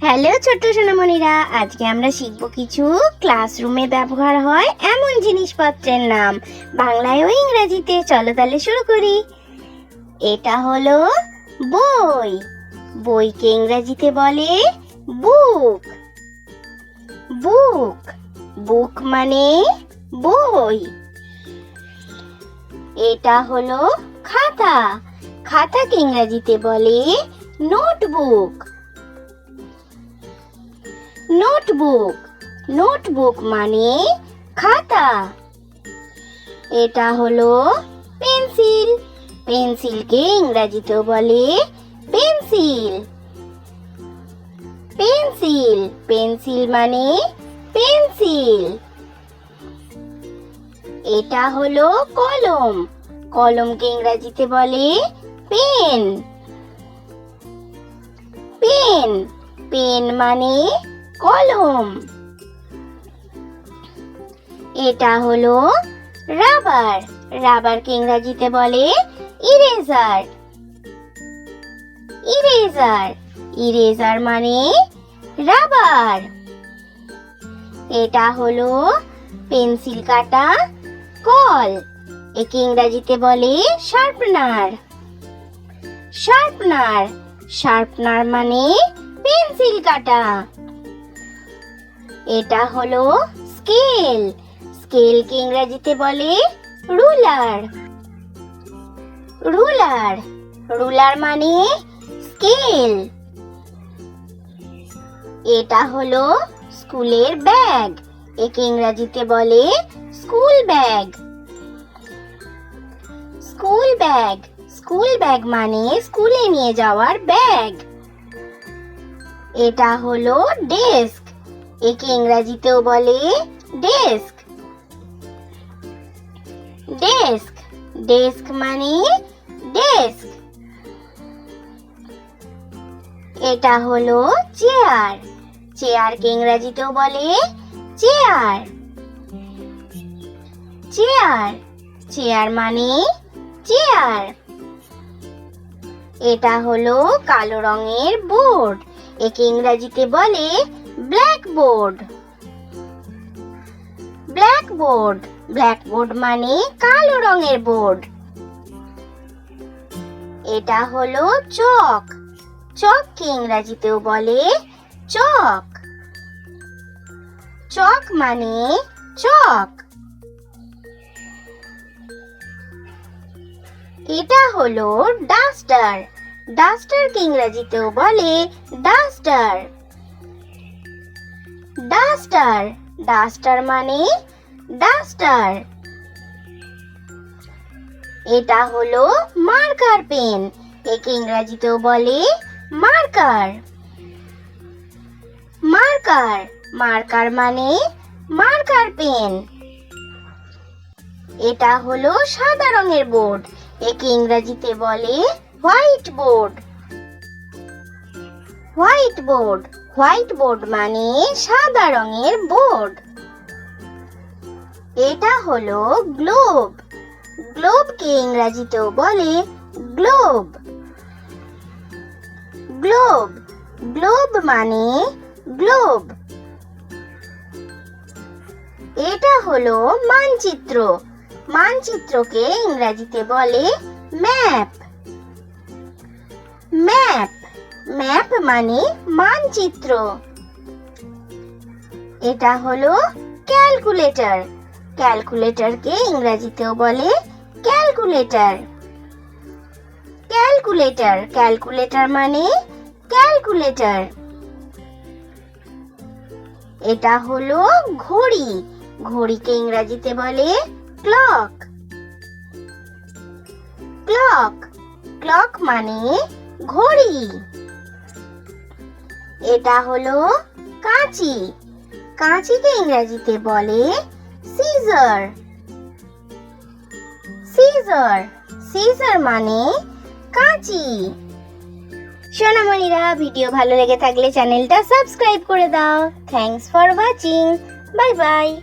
Hello ছোট্ট সোনামণিরা, আজকে আমরা শিখব কিছু ক্লাসরুমে ব্যবহার হয় এমন জিনিসপত্রের নাম, বাংলায় ও ইংরেজিতে। চলো তাহলে শুরু করি। এটা হলো বই। বইকে ইংরেজিতে বলে বুক। বুক বুক মানে বই। এটা হলো খাতা। খাতাকে ইংরেজিতে বলে নোটবুক। নোটবুক নোটবুক মানে খাতা। এটা হলো পেন্সিল। পেন্সিলকে ইংরেজিতেও বলে পেন্সিল। পেন্সিল পেন্সিল মানে পেন্সিল। এটা হলো কলম। কলমকে ইংরেজিতে বলে পেন। পেন পেন মানে কলম। এটা হলো রাবার। রাবারকে ইংরেজিতে বলে ইরেজার। ইরেজার ইরেজার মানে রাবার। এটা হলো পেন্সিল কাটা কল। একে ইংরেজিতে বলে শার্পনার। শার্পনার শার্পনার মানে পেন্সিল কাটা। এটা হলো স্কেল। স্কেলকে ইংরেজিতে বলে রুলার। রুলার রুলার মানে স্কেল। এটা হলো স্কুলের ব্যাগ। একে ইংরেজিতে বলে school bag. School bag school bag মানে স্কুলে নিয়ে যাওয়ার ব্যাগ। এটা হলো ডেস্ক। একে ইংরেজিতেও বলে ডেস্ক। ডেস্ক ডেস্ক মানে ডেস্ক। এটা হলো চেয়ার। চেয়ারকে ইংরেজিতেও বলে চেয়ার। চেয়ার চেয়ার মানে চেয়ার। এটা হলো কালো রঙের বোর্ড। একে ইংরেজিতে বলে ব্ল্যাকবোর্ড। ব্ল্যাকবোর্ড ব্ল্যাকবোর্ড মানে কালো রঙের বোর্ড। এটা হলো চক। চককে ইংরেজিতেও বলে চক। চক মানে চক। এটা হলো ডাস্টার। ডাস্টারকে ইংরেজিতেও বলে ডাস্টার। ডাস্টার ডাস্টার মানে ডাস্টার। এটা হলো মার্কার পেন। একে ইংরেজিতেও বলে মার্কার। মার্কার মার্কার মানে মার্কার পেন। এটা হলো সাদা রঙের বোর্ড। একে ইংরেজিতে বলে white board. White board white board মানে সাদা রঙের বোর্ড। এটা হলো গ্লোব। গ্লোবকে ইংরেজিতেও বলে গ্লোব। গ্লোব গ্লোব মানে গ্লোব। এটা হলো মানচিত্র। মানচিত্রকে ইংরেজিতে বলে ম্যাপ। ম্যাপ ম্যাপ মানে মানচিত্র। এটা হলো ক্যালকুলেটর। ক্যালকুলেটরকে ইংরেজিতেও বলে ক্যালকুলেটর। ক্যালকুলেটর ক্যালকুলেটর মানে ক্যালকুলেটর। এটা হলো ঘড়ি। ঘড়িকে ইংরেজিতে বলে ক্লক। ক্লক ক্লক মানে ঘড়ি। এটা হলো কাঁচি। কাঁচিকে ইংরেজিতে বলে সিজার। সিজার সিজার মানে কাঁচি। সোনামণিরা, ভিডিও ভালো লেগে থাকলে চ্যানেলটা সাবস্ক্রাইব করে দাও। Thanks for watching. Bye bye.